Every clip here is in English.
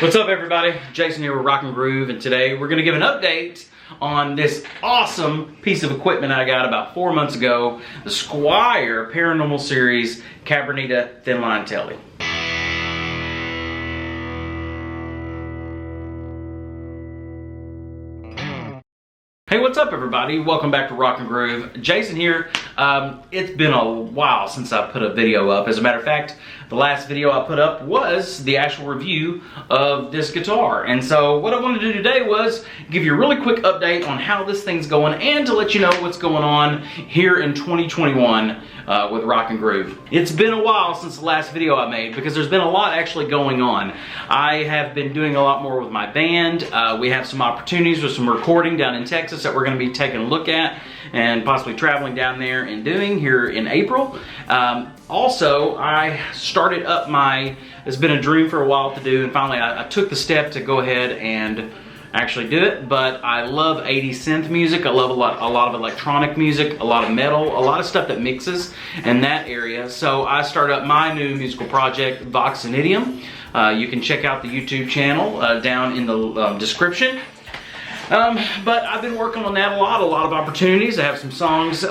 What's up everybody? Jason here with Rock and Groove, and today we're going to give an update on this awesome piece of equipment I got about 4 months ago, the Squier Paranormal Series Cabronita Thinline Tele. Hey, what's up everybody? Welcome back to Rock and Groove. Jason here. It's been a while since I put a video up. As a matter of fact, the last video I put up was the actual review of this guitar. And so what I wanted to do today was give you a really quick update on how this thing's going and to let you know what's going on here in 2021 with Rock and Groove. It's been a while since the last video I made because there's been a lot actually going on. I have been doing a lot more with my band. We have some opportunities with some recording down in Texas that we're going to be taking a look at and possibly traveling down there and doing here in April. Also, I started up it's been a dream for a while to do, and finally I took the step to go ahead and actually do it. But I love 80s synth music. I love a lot of electronic music, a lot of metal, a lot of stuff that mixes in that area. So I started up my new musical project, Voxinidium. You can check out the YouTube channel down in the description. But I've been working on that a lot of opportunities. I have some songs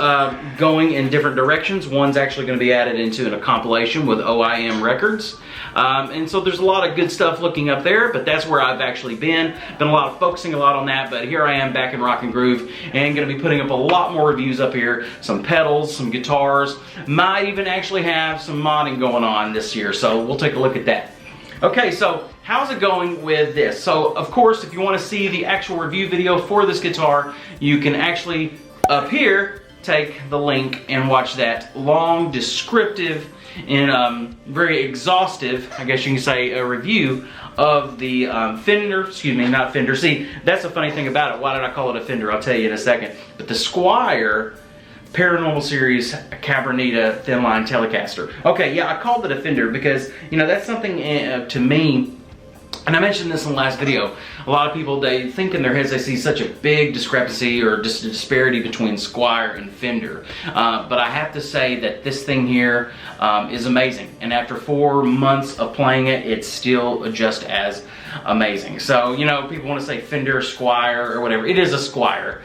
going in different directions. One's actually going to be added into a compilation with OIM Records. And so there's a lot of good stuff looking up there, but that's where I've actually been focusing a lot on that. But here I am back in Rock and Groove and going to be putting up a lot more reviews up here. Some pedals, some guitars, might even actually have some modding going on this year. So we'll take a look at that. Okay, so how's it going with this? So, of course, if you want to see the actual review video for this guitar, you can actually, up here, take the link and watch that long, descriptive, and very exhaustive, I guess you can say, a review of the Fender, not Fender. See, that's the funny thing about it. Why did I call it a Fender? I'll tell you in a second. But the Squier Paranormal Series Cabronita Thinline Telecaster. Okay, yeah, I called it a Fender because, you know, that's something to me, and I mentioned this in the last video, a lot of people, they think in their heads they see such a big discrepancy or just a disparity between Squier and Fender. But I have to say that this thing here is amazing. And after 4 months of playing it, it's still just as amazing. So, you know, people want to say Fender, Squier, or whatever. It is a Squier,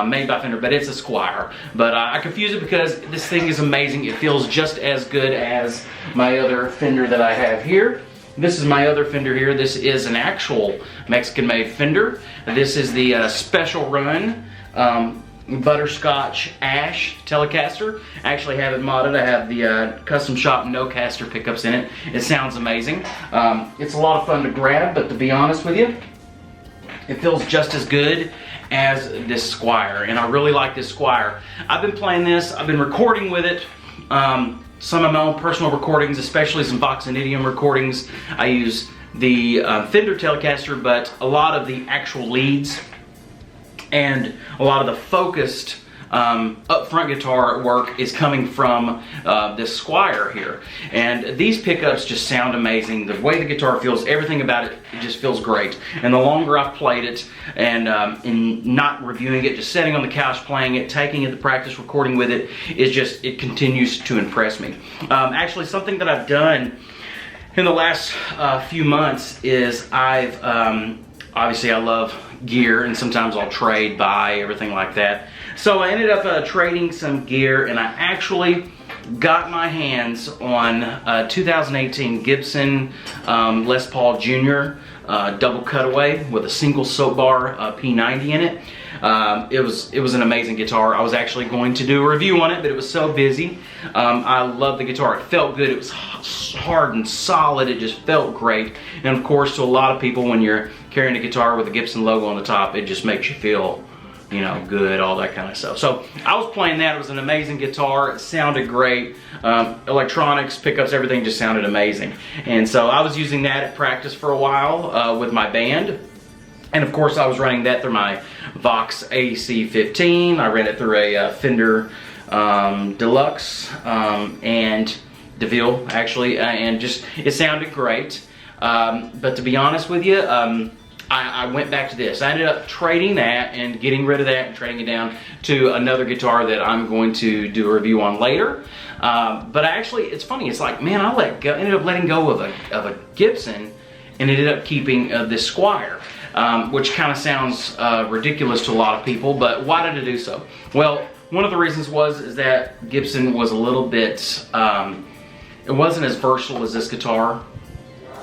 made by Fender, but it's a Squier. But I confuse it because this thing is amazing. It feels just as good as my other Fender that I have here. This is my other Fender here. This is an actual Mexican-made Fender. This is the Special Run Butterscotch Ash Telecaster. I actually have it modded. I have the custom shop no-caster pickups in it. It sounds amazing. It's a lot of fun to grab, but to be honest with you, it feels just as good as this Squier, and I really like this Squier. I've been playing this. I've been recording with it. Some of my own personal recordings, especially some Voxinidium recordings. I use the Fender Telecaster, but a lot of the actual leads and a lot of the focused up-front guitar work is coming from this Squier here. And these pickups just sound amazing. The way the guitar feels, everything about it, it just feels great. And the longer I've played it, and in not reviewing it, just sitting on the couch playing it, taking it to practice, recording with it, is just, it continues to impress me. Actually, something that I've done in the last few months is I've, obviously I love gear, and sometimes I'll trade, buy, everything like that. So I ended up trading some gear, and I actually got my hands on 2018 Gibson Les Paul Jr. Double cutaway with a single soap bar P90 in it. It was an amazing guitar. I was actually going to do a review on it, but it was so busy. I love the guitar. It felt good. It was hard and solid. It just felt great. And of course, to a lot of people, when you're carrying a guitar with a Gibson logo on the top, it just makes you feel, you know, good, all that kind of stuff. So I was playing that. It was an amazing guitar. It sounded great. Electronics, pickups, everything just sounded amazing. And so I was using that at practice for a while with my band. And of course I was running that through my Vox AC15. I ran it through a Fender Deluxe and DeVille actually, and just, it sounded great. But to be honest with you, I went back to this. I ended up trading that and getting rid of that and trading it down to another guitar that I'm going to do a review on later. But actually, it's funny. It's like, man, I ended up letting go of a Gibson and ended up keeping this Squire, which kind of sounds ridiculous to a lot of people, but why did I do so? Well, one of the reasons is that Gibson was a little bit, it wasn't as versatile as this guitar.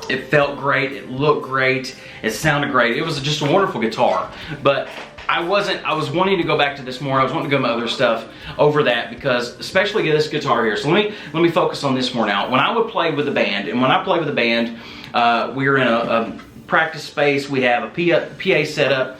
It felt great, it looked great, it sounded great. It was just a wonderful guitar, but I was wanting to go back to this more. I was wanting to go to my other stuff over that, because especially this guitar here. So let me focus on this more now. When I would play with a band, and when I play with a band, we're in a practice space. We have a PA setup.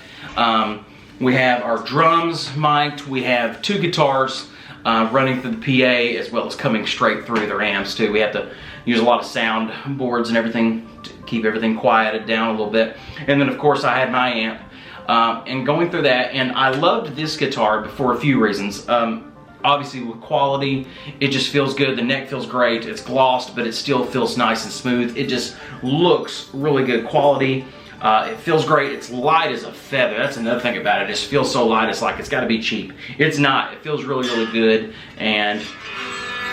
We have our drums mic'd. We have 2 guitars running through the PA, as well as coming straight through their amps too. We have to use a lot of sound boards and everything to keep everything quieted down a little bit. And then of course I had my amp. And going through that, and I loved this guitar for a few reasons. Obviously with quality, it just feels good. The neck feels great. It's glossed, but it still feels nice and smooth. It just looks really good quality. It feels great. It's light as a feather. That's another thing about it. It just feels so light. It's like it's got to be cheap. It's not. It feels really, really good. And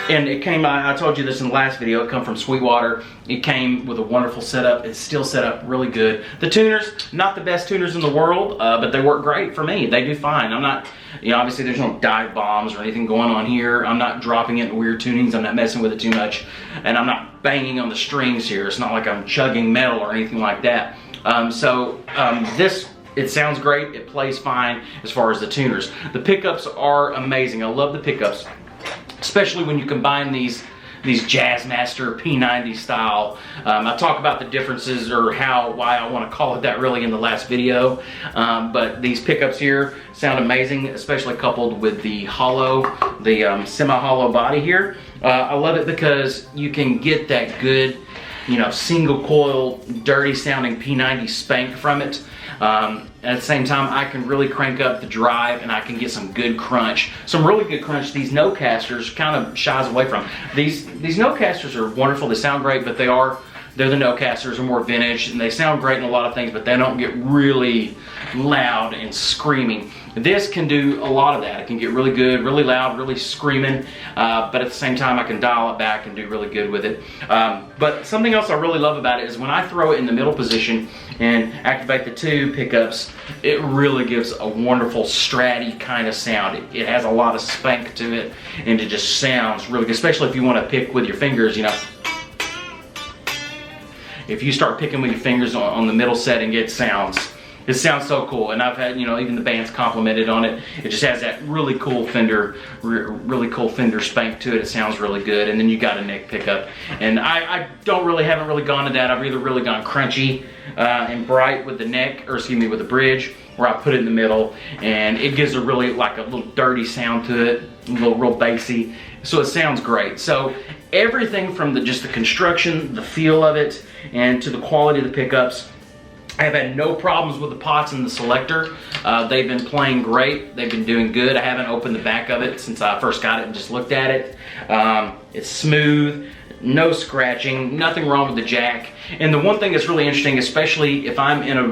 it came, I told you this in the last video, it come from Sweetwater. It came with a wonderful setup. It's still set up really good. The tuners, not the best tuners in the world, but they work great for me. They do fine. I'm not, obviously there's no dive bombs or anything going on here. I'm not dropping it in weird tunings. I'm not messing with it too much. And I'm not banging on the strings here. It's not like I'm chugging metal or anything like that. This, it sounds great. It plays fine as far as the tuners. The pickups are amazing. I love the pickups, especially when you combine these Jazzmaster P90 style. I talk about the differences, or why I want to call it that really in the last video. But these pickups here sound amazing, especially coupled with the hollow, the semi-hollow body here. I love it because you can get that good, single coil, dirty sounding P90 spank from it. At the same time, I can really crank up the drive, and I can get some good crunch. Some really good crunch these no-casters kind of shies away from. These no-casters are wonderful. They sound great, but they're the no-casters, are more vintage, and they sound great in a lot of things, but they don't get really loud and screaming. This can do a lot of that. It can get really good, really loud, really screaming, but at the same time I can dial it back and do really good with it. But something else I really love about it is when I throw it in the middle position and activate the 2 pickups, it really gives a wonderful stratty kind of sound. It has a lot of spank to it, and it just sounds really good, especially if you want to pick with your fingers, If you start picking with your fingers on the middle setting, it sounds so cool. And I've had, even the band's complimented on it. It just has that really cool Fender spank to it. It sounds really good. And then you got a neck pickup. And I haven't really gone to that. I've either really gone crunchy and bright with the neck, or excuse me, with the bridge, where I put it in the middle, and it gives a really, like a little dirty sound to it, a little real bassy. So it sounds great. So everything from just the construction, the feel of it, and to the quality of the pickups, I have had no problems with the pots and the selector. They've been playing great. They've been doing good. I haven't opened the back of it since I first got it and just looked at it. It's smooth, no scratching, nothing wrong with the jack. And the one thing that's really interesting, especially if I'm in a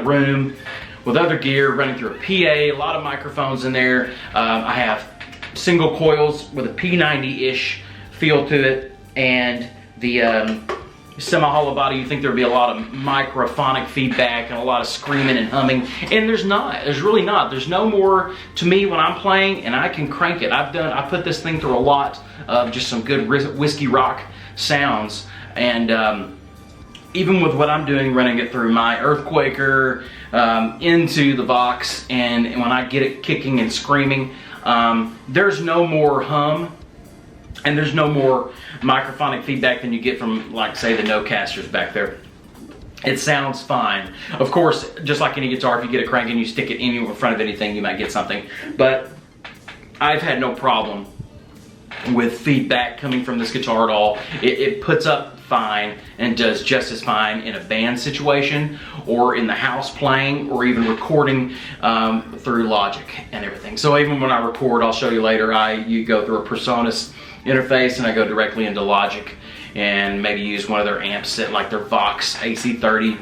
room with other gear running through a PA, a lot of microphones in there. I have single coils with a P90-ish feel to it, and the semi-hollow body, you think there'd be a lot of microphonic feedback and a lot of screaming and humming, and there's not. There's really not. There's no more to me when I'm playing, and I can crank it. I put this thing through a lot of just some good whiskey rock sounds, and even with what I'm doing, running it through my Earthquaker into the Vox, and when I get it kicking and screaming, there's no more hum, and there's no more microphonic feedback than you get from, like, say, the no-casters back there. It sounds fine. Of course, just like any guitar, if you get it cranking, you stick it in front of anything, you might get something. But I've had no problem with feedback coming from this guitar at all. It puts up fine and does just as fine in a band situation, or in the house playing, or even recording through Logic and everything. So even when I record, I'll show you later, you go through a PreSonus interface, and I go directly into Logic and maybe use one of their amps set, like their Vox AC30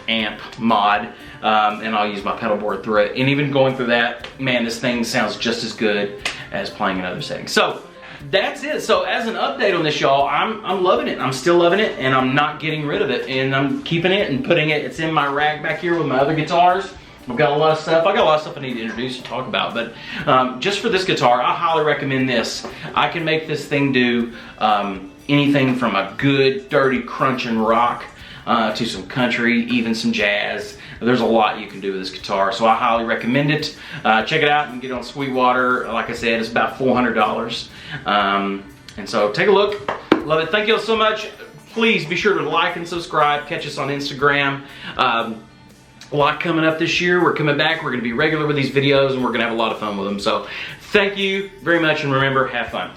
amp mod, and I'll use my pedal board through it. And even going through that, man, this thing sounds just as good as playing in other settings. So that's it. So as an update on this, y'all, I'm loving it. I'm still loving it, and I'm not getting rid of it, and I'm keeping it and putting it. It's in my rack back here with my other guitars. I've got a lot of stuff. I got a lot of stuff I need to introduce and talk about, but just for this guitar, I highly recommend this. I can make this thing do anything from a good, dirty, crunching rock to some country, even some jazz. There's a lot you can do with this guitar, so I highly recommend it. Check it out and get it on Sweetwater. Like I said, it's about $400. And so take a look. Love it. Thank you all so much. Please be sure to like and subscribe. Catch us on Instagram. A lot coming up this year. We're coming back. We're going to be regular with these videos, and we're going to have a lot of fun with them. So thank you very much, and remember, have fun.